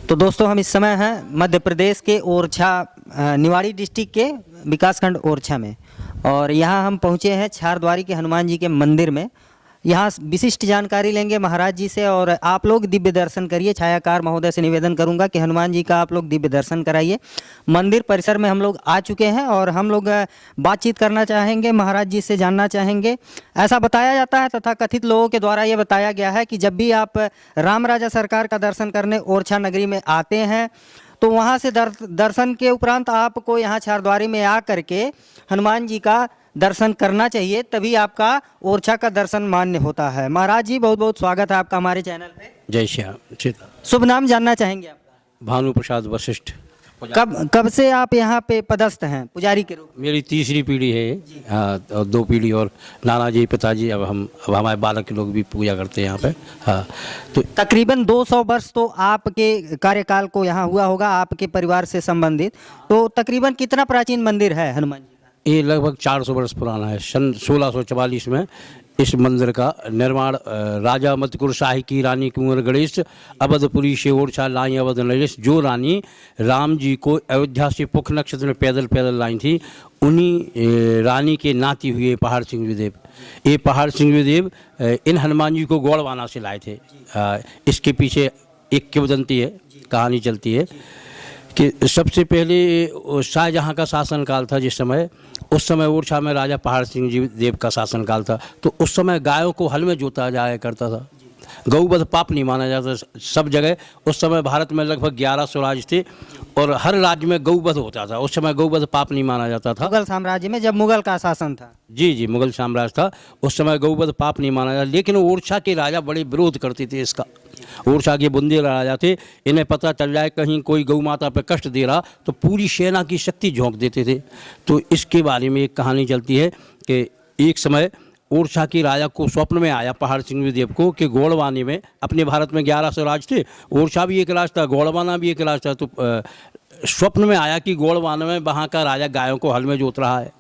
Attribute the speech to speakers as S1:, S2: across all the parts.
S1: तो दोस्तों हम इस समय हैं मध्य प्रदेश के ओरछा निवाड़ी डिस्ट्रिक्ट के विकासखंड ओरछा में, और यहाँ हम पहुँचे हैं छारद्वारी के हनुमान जी के मंदिर में। यहाँ विशिष्ट जानकारी लेंगे महाराज जी से, और आप लोग दिव्य दर्शन करिए। छायाकार महोदय से निवेदन करूंगा कि हनुमान जी का आप लोग दिव्य दर्शन कराइए। मंदिर परिसर में हम लोग आ चुके हैं और हम लोग बातचीत करना चाहेंगे, महाराज जी से जानना चाहेंगे। ऐसा बताया जाता है, तथा कथित लोगों के द्वारा ये बताया गया है कि जब भी आप राम राजा सरकार का दर्शन करने ओरछा नगरी में आते हैं तो वहाँ से दर्शन के उपरांत आपको यहाँ छारद्वारी में आ करके हनुमान जी का दर्शन करना चाहिए, तभी आपका ओरछा का दर्शन मान्य होता है। महाराज जी बहुत बहुत स्वागत है आपका हमारे चैनल पे।
S2: जय श्याम।
S1: शुभ नाम जानना चाहेंगे आपका?
S2: भानु प्रसाद वशिष्ठ।
S1: कब से आप यहाँ पे पदस्थ हैं पुजारी के रूप में?
S2: मेरी तीसरी पीढ़ी है। हाँ, और 2 पीढ़ी और नाना जी पिताजी, अब हमारे बालक के लोग भी पूजा करते हैं यहाँ पे। हाँ, तो
S1: तकरीबन 200 वर्ष तो आपके कार्यकाल को यहाँ हुआ होगा आपके परिवार से संबंधित। तो तकरीबन कितना प्राचीन मंदिर है हनुमान जी का?
S2: ये लगभग 400 वर्ष पुराना है। सन 1644 में इस मंदिर का निर्माण राजा मतकुर शाही की रानी कुंवर गणेश अवधपुरी से ओरछा लाई अवध नरेश, जो रानी राम जी को अयोध्या से पुख नक्षत्र में पैदल लाई थी, उन्हीं रानी के नाती हुए पहाड़ सिंह विदेव। ये पहाड़ सिंह विदेव इन हनुमान जी को गौड़वाना से लाए थे। इसके पीछे एक किंवदंती है, कहानी चलती है कि सबसे पहले शाहजहाँ का शासनकाल था, जिस समय उस समय ओरछा में राजा पहाड़ सिंह जी देव का शासनकाल था। तो उस समय गायों को हल में जोता जाया करता था। गौवध पाप नहीं माना जाता सब जगह। उस समय भारत में लगभग 1100 राज्य थे और हर राज्य में गौवध होता था। उस समय गौवध पाप नहीं माना जाता था।
S1: मुगल साम्राज्य में जब मुगल का शासन था,
S2: जी, मुगल साम्राज्य था, उस समय गौवध पाप नहीं माना जाता। लेकिन ओरछा के राजा बड़े विरोध करते थे इसका। ओरछा के बुंदेल राजा थे, इन्हें पता चल जाए कहीं कोई गौ माता पर कष्ट दे रहा तो पूरी सेना की शक्ति झोंक देते थे। तो इसके बारे में एक कहानी चलती है कि एक समय ओरछा के राजा को स्वप्न में आया पहाड़ सिंह देव को कि गौड़वानी में, अपने भारत में 1100 राज थे, ओरछा भी एक राज था, गौड़वाना भी एक राज था। तो स्वप्न में आया कि गौड़वाना में वहाँ का राजा गायों को हल में जोत रहा है।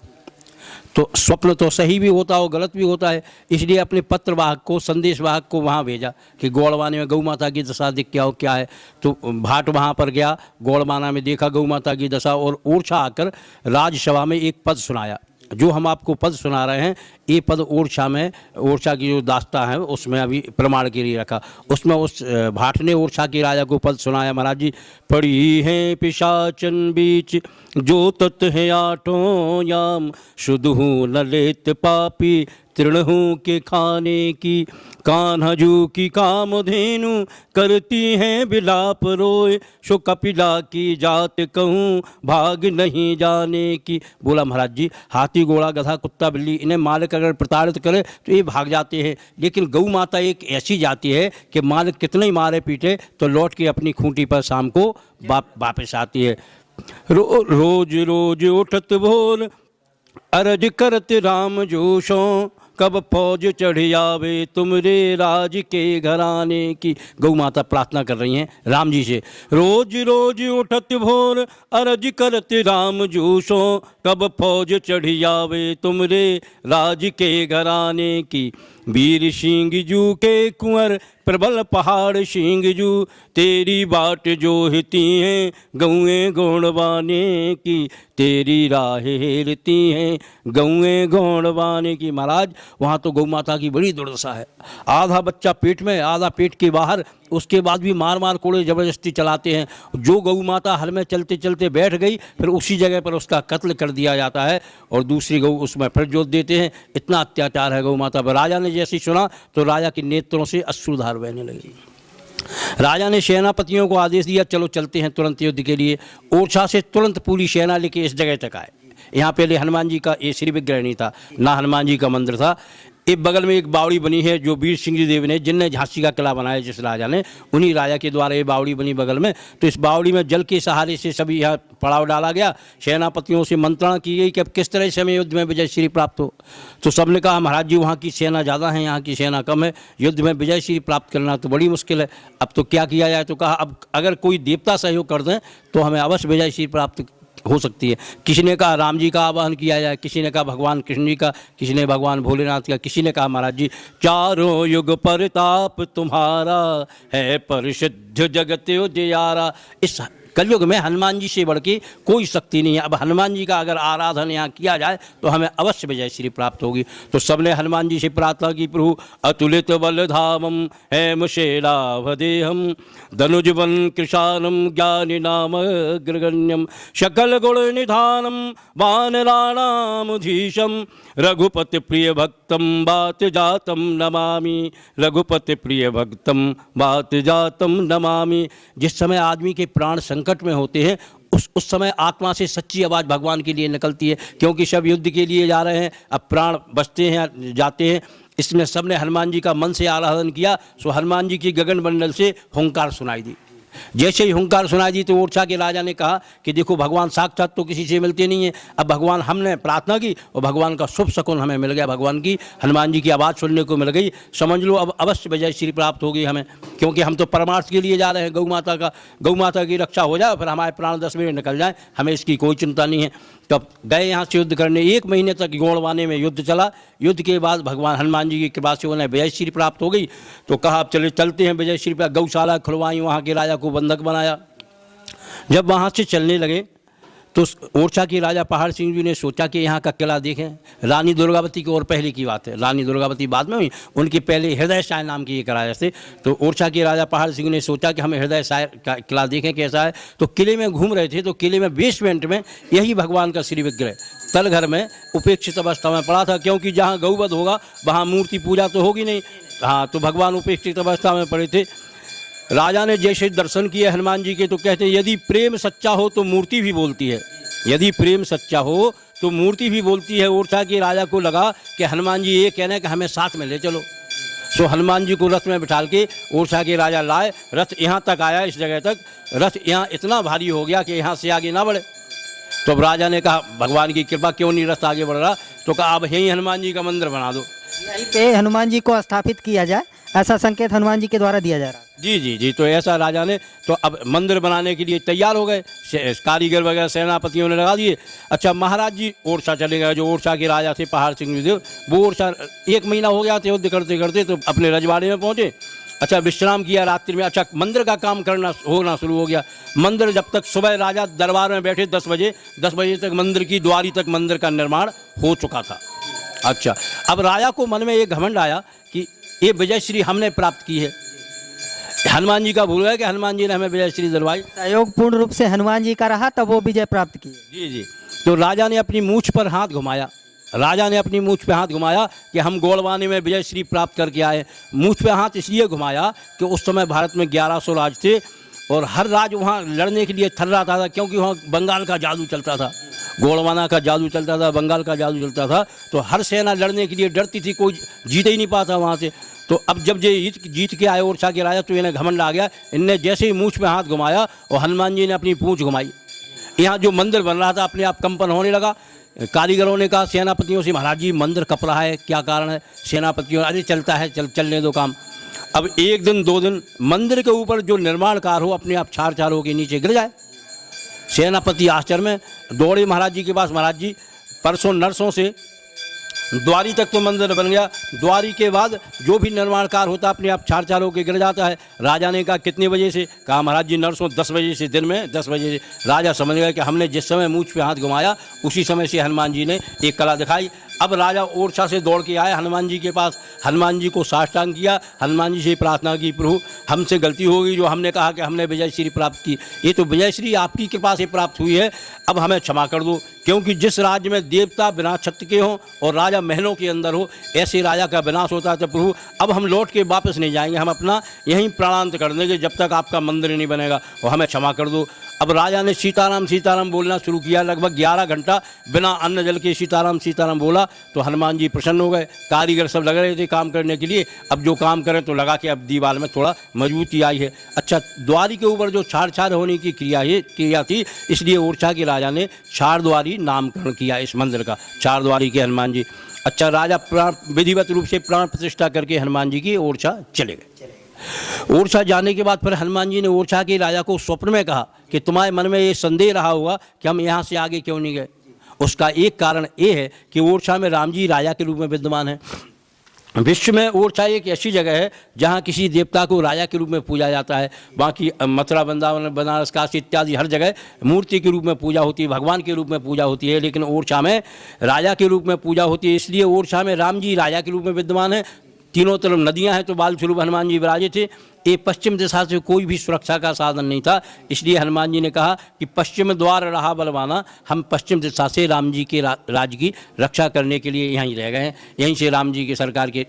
S2: तो स्वप्न तो सही भी होता हो, गलत भी होता है, इसलिए अपने पत्रवाहक को, संदेशवाहक को वहाँ भेजा कि गौड़वाने में गौ माता की दशा दिख क्या है। तो भाट वहाँ पर गया, गौड़वाना में देखा गौ माता की दशा, और ओरछा आकर राजसभा में एक पद सुनाया। जो हम आपको पद सुना रहे हैं, ये पद ओरछा में, ओरछा की जो दास्ता है उसमें अभी प्रमाण के लिए रखा। उसमें उस भाट ने ओरछा के राजा को पद सुनाया। महाराज जी, पड़ी हैं पिशाचन बीच जो तत् है 8 याम, शुद्ध हूँ न लेत पापी तृणहूँ के खाने की, कान्हजू की कामधेनु करती हैं विलाप रोए, सो कपिला की जात कहूँ भाग नहीं जाने की। बोला महाराज जी, हाथी घोड़ा गधा कुत्ता बिल्ली इन्हें मालिक अगर प्रताड़ित करे तो ये भाग जाते हैं, लेकिन गौ माता एक ऐसी जाति है कि मालिक कितने ही मारे पीटे तो लौट के अपनी खूंटी पर शाम को वापस आती है। रोज रोज उठत भोर अरज करत राम जोशों, कब फौज चढ़ आवे तुमरे राज के घराने की। गौ माता प्रार्थना कर रही हैं राम जी से। रोज रोज उठत भोर अरज करत राम जोशों, कब फौज चढ़ आवे तुमरे राज के घराने की। वीर सिंह जू के कुंवर प्रबल पहाड़ सिंह जू, तेरी बाट जो हिती हैं गौएँ गौड़वाने की, तेरी राह हेरती हैं गौएँ गौड़वाने की। महाराज, वहाँ तो गौ माता की बड़ी दुर्दशा है। आधा बच्चा पेट में, आधा पेट के बाहर, उसके बाद भी मार कोड़े ज़बरदस्ती चलाते हैं। जो गौ माता हल में चलते चलते बैठ गई, फिर उसी जगह पर उसका कत्ल कर दिया जाता है और दूसरी गौ उसमें फिर जोत देते हैं। इतना अत्याचार है गौ माता पर। राजा ने जैसे सुना तो राजा के नेत्रों से अश्रुधार बहने लगी। राजा ने सेनापतियों को आदेश दिया, चलो चलते हैं तुरंत युद्ध के लिए। ओरछा से तुरंत पूरी सेना लेके इस जगह तक आए। यहाँ पहले हनुमान जी का ये श्री विग्रह नहीं था, ना हनुमान जी का मंदिर था। एक बगल में एक बावड़ी बनी है जो वीर सिंह देव ने, जिनने झांसी का किला बनाया जिस राजा ने, उन्हीं राजा के द्वारा ये बावड़ी बनी बगल में। तो इस बावड़ी में जल के सहारे से सभी यहाँ पड़ाव डाला गया। सेनापतियों से मंत्रणा की गई कि अब किस तरह से हमें युद्ध में विजय श्री प्राप्त हो। तो सबने कहा महाराज जी, वहाँ की सेना ज़्यादा है, यहाँ की सेना कम है, युद्ध में विजय श्री प्राप्त करना तो बड़ी मुश्किल है। अब तो क्या किया जाए? तो कहा अब अगर कोई देवता सहयोग कर दें तो हमें अवश्य विजय श्री प्राप्त हो सकती है। किसी ने कहा राम जी का आवाहन किया जाए, किसी ने कहा भगवान कृष्ण जी का, किसी ने भगवान भोलेनाथ का, किसी ने कहा महाराज जी चारों युग परताप तुम्हारा है परिशुद्ध जगत उजियारा। इस कलयुग में हनुमान जी से बढ़ के कोई शक्ति नहीं है। अब हनुमान जी का अगर आराधन यहाँ किया जाए तो हमें अवश्य विजय श्री प्राप्त होगी। तो सबने हनुमान जी से प्रार्थना की, प्रभु अतुलित बलधामम हेम शेलावदेहम धनुजवन कृशानम ज्ञानी नाम अग्रगण्यम सकल गुण निधानम वानराणामधीशम रघुपति प्रिय भक्तम बात जातम नमामि, रघुपति प्रिय भक्तम बात जातम नमामि। जिस समय आदमी के प्राण संकट में होते हैं उस समय आत्मा से सच्ची आवाज़ भगवान के लिए निकलती है, क्योंकि सब युद्ध के लिए जा रहे हैं, अब प्राण बचते हैं जाते हैं। इसमें सबने हनुमान जी का मन से आराधन किया, सो हनुमान जी की गगन मंडल से हुंकार सुनाई दी। जैसे ही हुंकार सुनाई दी तो ओरछा के राजा ने कहा कि देखो भगवान साक्षात तो किसी से मिलते नहीं हैं, अब भगवान हमने प्रार्थना की और भगवान का शुभ शकुन हमें मिल गया, भगवान की हनुमान जी की आवाज़ सुनने को मिल गई, समझ लो अब अवश्य विजय श्री प्राप्त होगी हमें, क्योंकि हम तो परमार्थ के लिए जा रहे हैं, गौ माता की रक्षा हो जाए फिर हमारे प्राण 10 मिनट निकल जाए, हमें इसकी कोई चिंता नहीं है। तब गए यहाँ से युद्ध करने, 1 महीने तक गोड़वाने में युद्ध चला। युद्ध के बाद भगवान हनुमान जी की कृपा से उन्हें विजय श्री प्राप्त हो गई। तो कहा अब चलते हैं विजय श्री प्राप्त। गौशाला खुलवाई, वहाँ के राजा को बंधक बनाया। जब वहाँ से चलने लगे तो ओरछा के राजा पहाड़ सिंह जी ने सोचा कि यहाँ का किला देखें। रानी दुर्गावती की और पहले की बात है, रानी दुर्गावती बाद में हुई, उनके पहले हृदय साय नाम के एक राजा थे। तो ओरछा के राजा पहाड़ सिंह ने सोचा कि हमें हृदय साय का किला देखें कैसा है। तो किले में घूम रहे थे तो किले में बेसमेंट में यही भगवान का श्री विग्रह तल घर में उपेक्षित अवस्था में पड़ा था, क्योंकि जहाँ गौवध होगा वहाँ मूर्ति पूजा तो होगी नहीं। हाँ, तो भगवान उपेक्षित अवस्था में पड़े थे। राजा ने जैसे दर्शन किए हनुमान जी के तो कहते हैं यदि प्रेम सच्चा हो तो मूर्ति भी बोलती है, यदि प्रेम सच्चा हो तो मूर्ति भी बोलती है। ओरछा के राजा को लगा कि हनुमान जी ये कहने कि हमें साथ में ले चलो। सो हनुमान जी को रथ में बिठाल के ओरछा के राजा लाए, रथ यहाँ तक आया, इस जगह तक रथ यहाँ इतना भारी हो गया कि यहाँ से आगे ना बढ़े। तो अब राजा ने कहा भगवान की कृपा क्यों नहीं रथ आगे बढ़ रहा, तो कहा अब यहीं हनुमान जी का मंदिर बना दो,
S1: यहीं पे हनुमान जी को स्थापित किया जाए, ऐसा संकेत हनुमान जी के द्वारा दिया जा रहा है।
S2: जी। तो ऐसा राजा ने तो अब मंदिर बनाने के लिए तैयार हो गए, कारीगर वगैरह सेनापतियों ने लगा दिए। अच्छा, महाराज जी ओरछा चले गए, जो ओरछा के राजा थे पहाड़ सिंह जी, वो ओरछा 1 महीना हो गया थे युद्ध करते करते, तो अपने रजवाड़े में पहुँचे। अच्छा, विश्राम किया रात्रि में। अच्छा, मंदिर का काम होना शुरू हो गया। मंदिर जब तक सुबह राजा दरबार में बैठे 10 बजे तक मंदिर की द्वारी तक मंदिर का निर्माण हो चुका था। अच्छा, अब राजा को मन में एक घमंड आया कि ये विजय श्री हमने प्राप्त की है। हनुमान जी का भूल गया कि हनुमान जी ने हमें विजय श्री दिलवाई,
S1: सहयोग पूर्ण रूप से हनुमान जी का रहा, तब वो विजय प्राप्त की।
S2: जी। तो राजा ने अपनी मूछ पर हाथ घुमाया, राजा ने अपनी मूछ पे हाथ घुमाया कि हम गोड़वाने में विजय श्री प्राप्त करके आए। मूछ पे हाथ इसलिए घुमाया कि उस समय भारत में 1100 राज थे और हर राज वहाँ लड़ने के लिए थर्राता था, क्योंकि वहाँ बंगाल का जादू चलता था, गोड़वाना का जादू चलता था, बंगाल का जादू चलता था। तो हर सेना लड़ने के लिए डरती थी, कोई जीत ही नहीं पाता वहाँ से। तो अब जब ये जीत के आए ओरछा के राजा तो इन्हें घमंड आ गया। इनने जैसे ही मूछ में हाथ घुमाया और हनुमान जी ने अपनी पूंछ घुमाई, यहाँ जो मंदिर बन रहा था अपने आप कंपन होने लगा। कारीगरों ने कहा सेनापतियों से, महाराज जी मंदिर कप रहा है, क्या कारण है? सेनापतियों अरे चलता है, चलने दो काम। अब 1 दिन 2 दिन मंदिर के ऊपर जो निर्माण कार्य हो अपने आप छार हो के नीचे गिर जाए। सेनापति आश्चर्य में दौड़े महाराज जी के पास, महाराज जी परसों नरसों से द्वारी तक तो मंदिर बन गया, द्वारी के बाद जो भी निर्माण कार्य होता अपने आप छार होकर गिर जाता है। राजा ने कहा कितने बजे से? कहा महाराज जी नरसों 10 बजे से, दिन में 10 बजे से। राजा समझ गया कि हमने जिस समय मूछ पे हाथ घुमाया उसी समय से हनुमान जी ने एक कला दिखाई। अब राजा ओरछा से दौड़ के आए हनुमान जी के पास, हनुमान जी को साष्टांग किया, हनुमान जी से प्रार्थना की, प्रभु हमसे गलती हो गई, जो हमने कहा कि हमने विजय श्री प्राप्त की, ये तो विजय श्री आपकी कृपा से प्राप्त हुई है, अब हमें क्षमा कर दो। क्योंकि जिस राज्य में देवता बिना छत्र के हों और राजा महलों के अंदर हो, ऐसे राजा का विनाश होता है। तो प्रभु अब हम लौट के वापस नहीं जाएंगे, हम अपना यहीं प्राणांत कर देंगे जब तक आपका मंदिर नहीं बनेगा, और हमें क्षमा कर दो। अब राजा ने सीताराम सीताराम बोलना शुरू किया, लगभग 11 घंटा बिना अन्न जल के सीताराम सीताराम बोला। तो हनुमान जी प्रसन्न हो गए, कारीगर सब लग रहे थे काम करने के लिए, अब जो काम करें तो लगा के अब दीवार में थोड़ा मजबूती आई है। अच्छा, द्वारी के ऊपर जो छाड़ होने की क्रिया थी, इसलिए ओरछा के राजा ने छाड़द्वारी नामकरण किया इस मंदिर का, छाड़द्वारी के हनुमान जी। अच्छा, राजा विधिवत रूप से प्राण प्रतिष्ठा करके हनुमान जी की ओरछा चले गए। ओरछा जाने के बाद फिर हनुमान जी ने ओरछा के राजा को स्वप्न में कहा कि तुम्हारे मन में ये संदेह रहा होगा कि हम यहाँ से आगे क्यों नहीं गए। उसका एक कारण ये है कि ओरछा में राम जी राजा के रूप में विद्यमान है। विश्व में ओरछा एक ऐसी जगह है जहाँ किसी देवता को राजा के रूप में पूजा जाता है। बाकी मथुरा, वृंदावन, बनारस, काशी इत्यादि हर जगह मूर्ति के रूप में पूजा होती है, भगवान के रूप में पूजा होती है, लेकिन ओरछा में राजा के रूप में पूजा होती है। इसलिए ओरछा में राम जी राजा के रूप में विद्यमान है। तीनों तरफ नदियां हैं, तो बाल स्वरूप हनुमान जी विराजे थे। ये पश्चिम दिशा से कोई भी सुरक्षा का साधन नहीं था, इसलिए हनुमान जी ने कहा कि पश्चिम द्वार रहा बलवाना, हम पश्चिम दिशा से राम जी के राज्य की रक्षा करने के लिए यहीं रह गए हैं, यहीं से राम जी के सरकार के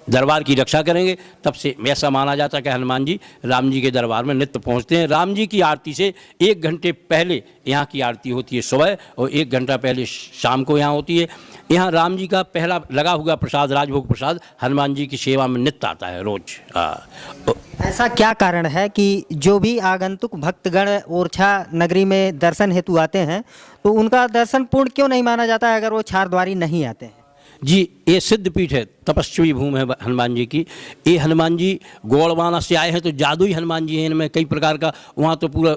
S2: दरबार की रक्षा करेंगे। तब से ऐसा माना जाता है कि हनुमान जी राम जी के दरबार में नित्य पहुंचते हैं। राम जी की आरती से 1 घंटे पहले यहाँ की आरती होती है सुबह, और 1 घंटा पहले शाम को यहाँ होती है। यहाँ राम जी का पहला लगा हुआ प्रसाद, राजभोग प्रसाद, हनुमान जी की सेवा में नित्य आता है रोज।
S1: ऐसा क्या कारण है कि जो भी आगंतुक भक्तगण ओरछा नगरी में दर्शन हेतु आते हैं तो उनका दर्शन पूर्ण क्यों नहीं माना जाता है अगर वो चारद्वारी नहीं आते हैं?
S2: जी, ये सिद्ध पीठ है, तपस्वी भूमि है हनुमान जी की। ये हनुमान जी गोड़वाना से आए हैं, तो जादुई हनुमान जी हैं, इनमें कई प्रकार का, वहाँ तो पूरा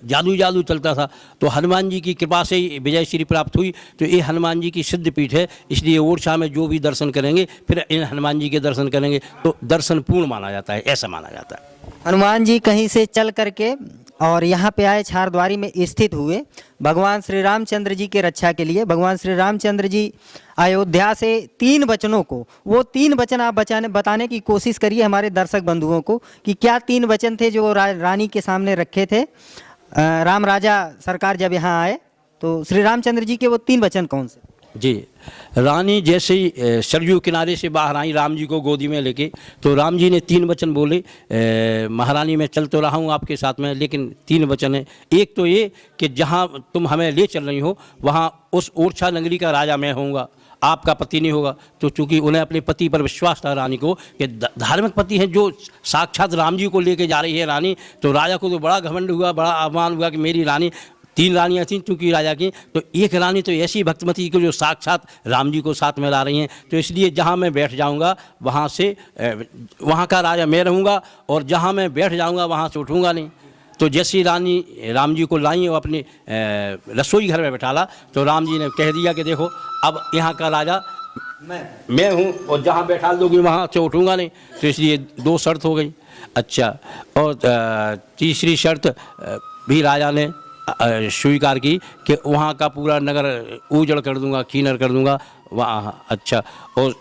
S2: जादू चलता था। तो हनुमान जी की कृपा से ही विजय श्री प्राप्त हुई। तो ये हनुमान जी की सिद्ध पीठ है, इसलिए ओरछा में जो भी दर्शन करेंगे फिर इन हनुमान जी के दर्शन करेंगे तो दर्शन पूर्ण माना जाता है, ऐसा माना जाता है।
S1: हनुमान जी कहीं से चल करके और यहाँ पे आए, चारद्वारी में स्थित हुए भगवान श्री रामचंद्र जी के रक्षा के लिए। भगवान श्री रामचंद्र जी अयोध्या से 3 वचनों को, वो 3 वचन आप बताने की कोशिश करिए हमारे दर्शक बंधुओं को कि क्या 3 वचन थे जो रानी के सामने रखे थे। राम राजा सरकार जब यहाँ आए तो श्री रामचंद्र जी के वो 3 वचन कौन से?
S2: जी, रानी जैसे ही सरयू किनारे से बाहर आई राम जी को गोदी में लेके, तो राम जी ने 3 वचन बोले, महारानी मैं चल तो रहा हूँ आपके साथ में, लेकिन 3 वचन है। एक तो ये कि जहाँ तुम हमें ले चल रही हो वहाँ उस ओरछा नगरी का राजा मैं होऊंगा, आपका पति नहीं होगा। तो चूंकि उन्हें अपने पति पर विश्वास था रानी को कि धार्मिक पति हैं जो साक्षात राम जी को लेके जा रही है रानी, तो राजा को तो बड़ा घमंड हुआ, बड़ा अपमान हुआ कि मेरी रानी, 3 रानियाँ थीं चूँकि राजा की, तो एक रानी तो ऐसी भक्तमती को जो साक्षात राम जी को साथ में ला रही हैं। तो इसलिए जहाँ मैं बैठ जाऊँगा वहाँ से वहाँ का राजा मैं रहूँगा, और जहाँ मैं बैठ जाऊँगा वहाँ से उठूँगा नहीं। तो जैसी रानी राम जी को लाई और अपने रसोई घर में बैठाला, तो राम जी ने कह दिया कि देखो अब यहाँ का राजा मैं हूँ, और जहाँ बैठा दोगी वहाँ से उठूँगा नहीं। तो इसलिए 2 शर्त हो गई। अच्छा, और तीसरी शर्त भी राजा ने स्वीकार की कि वहाँ का पूरा नगर उजड़ कर दूंगा, कीनर कर दूंगा वहाँ। अच्छा, और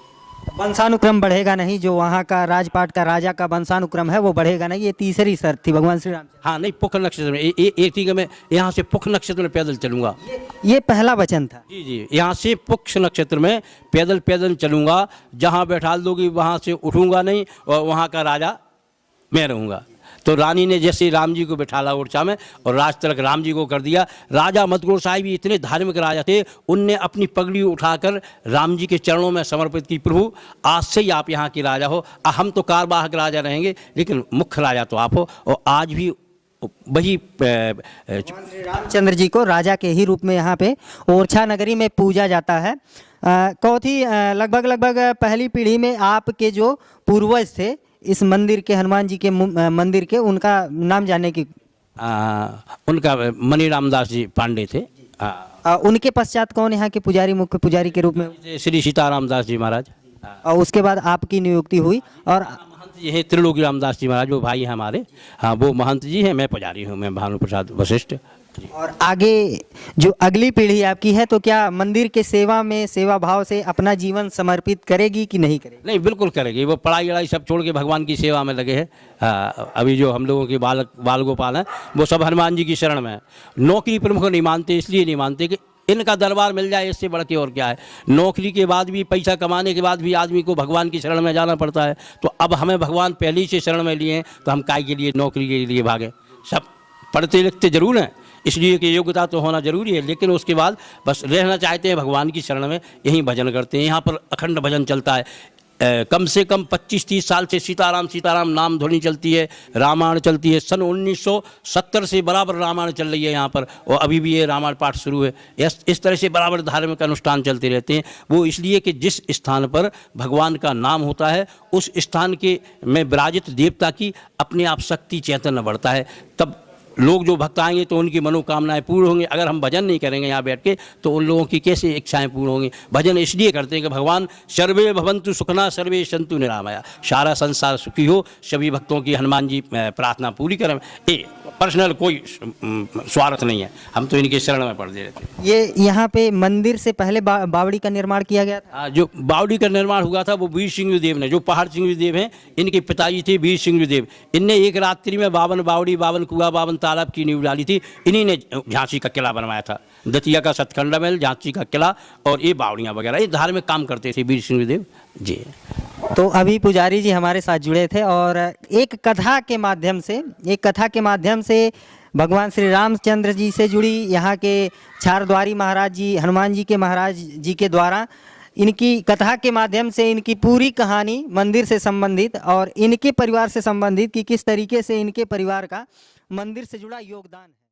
S1: वंशानुक्रम बढ़ेगा नहीं, जो वहाँ का राजपाट का राजा का वंशानुक्रम है वो बढ़ेगा नहीं, ये तीसरी शर्त थी भगवान श्री राम से।
S2: हाँ नहीं, पुख नक्षत्र में एक थी कि मैं यहाँ से पुख नक्षत्र में पैदल चलूँगा,
S1: ये पहला वचन था।
S2: जी, यहाँ से पुक्ष नक्षत्र में पैदल चलूँगा, जहाँ बैठा दोगी वहाँ से उठूँगा नहीं, और वहाँ का राजा मैं रहूँगा। तो रानी ने जैसे राम जी को बिठाला ओरछा में और राज तिलक राम जी को कर दिया। राजा मदगुण साहिब भी इतने धार्मिक राजा थे, उनने अपनी पगड़ी उठाकर राम जी के चरणों में समर्पित की, प्रभु आज से ही आप यहाँ के राजा हो, हम तो कारवाहक राजा रहेंगे लेकिन मुख्य राजा तो आप हो। और आज भी वही
S1: श्री रामचंद्र जी को राजा के ही रूप में यहाँ पे ओरछा नगरी में पूजा जाता है। कौथी लगभग पहली पीढ़ी में आपके जो पूर्वज थे इस मंदिर के, हनुमान जी के मंदिर के, उनका नाम जानने की?
S2: उनका मनी रामदास जी पांडे थे।
S1: उनके पश्चात कौन यहाँ के पुजारी, मुख्य पुजारी के रूप में?
S2: श्री सीताराम दास जी महाराज।
S1: और उसके बाद आपकी नियुक्ति हुई, और
S2: महंत जी हैं त्रिलोकी रामदास जी महाराज, वो भाई हैं हमारे। हाँ, वो महंत जी हैं, मैं पुजारी हूँ, मैं भानु प्रसाद वशिष्ठ।
S1: और आगे जो अगली पीढ़ी आपकी है, तो क्या मंदिर के सेवा में सेवा भाव से अपना जीवन समर्पित करेगी कि नहीं करेगी?
S2: नहीं, बिल्कुल करेगी। वो पढ़ाई वढ़ाई सब छोड़ के भगवान की सेवा में लगे हैं। अभी जो हम लोगों के बाल गोपाल हैं वो सब हनुमान जी की शरण में है। नौकरी प्रमुख नहीं मानते, इसलिए नहीं मानते कि इनका दरबार मिल जाए, इससे बढ़ के और क्या है। नौकरी के बाद भी, पैसा कमाने के बाद भी आदमी को भगवान की शरण में जाना पड़ता है। तो अब हमें भगवान पहले ही से शरण में लिए हैं, तो हम काय के लिए नौकरी के लिए भागें? सब पढ़ते लिखते जरूर हैं, इसलिए कि योग्यता तो होना जरूरी है, लेकिन उसके बाद बस रहना चाहते हैं भगवान की शरण में, यहीं भजन करते हैं। यहाँ पर अखंड भजन चलता है। कम से कम 25-30 साल से सीताराम सीताराम नाम ध्वनि चलती है, रामायण चलती है। सन 1970 से बराबर रामायण चल रही है यहाँ पर, और अभी भी ये रामायण पाठ शुरू है। इस तरह से बराबर धार्मिक अनुष्ठान चलते रहते हैं। वो इसलिए कि जिस स्थान पर भगवान का नाम होता है उस स्थान के में विराजित देवता की अपने आप शक्ति चैतन्य बढ़ता है। तब लोग जो भक्त आएंगे तो उनकी मनोकामनाएं पूर्ण होंगी। अगर हम भजन नहीं करेंगे यहाँ बैठ के तो उन लोगों की कैसे इच्छाएं पूर्ण होंगी। भजन इसलिए करते हैं कि भगवान सर्वे भवन्तु सुखना सर्वे सन्तु निरामया, सारा संसार सुखी हो, सभी भक्तों की हनुमान जी प्रार्थना पूरी करें। ये पर्सनल कोई स्वार्थ नहीं है, हम तो इनके शरण में पड़ दे रहते हैं।
S1: ये यहाँ पे मंदिर से पहले बावड़ी का निर्माण किया गया था।
S2: जो बावड़ी का निर्माण हुआ था वो वीर सिंह देव ने, जो पहाड़ सिंह देव हैं, इनके पिताजी थे वीर सिंह देव। इनने एक रात्रि में 52 बावड़ी, 52 कुआं, 52 तालाब की नींव डाली थी। इन्हीं ने झांसी का किला बनवाया था, दतिया का सतखंड महल, झांसी का किला और ये बावड़ियाँ वगैरह, ये धार्मिक काम करते थे वीर सिंह देव जी।
S1: तो अभी पुजारी जी हमारे साथ जुड़े थे और एक कथा के माध्यम से भगवान श्री रामचंद्र जी से जुड़ी यहाँ के छारद्वारी महाराज जी, हनुमान जी के महाराज जी के द्वारा इनकी कथा के माध्यम से इनकी पूरी कहानी मंदिर से संबंधित और इनके परिवार से संबंधित कि किस तरीके से इनके परिवार का मंदिर से जुड़ा योगदान है।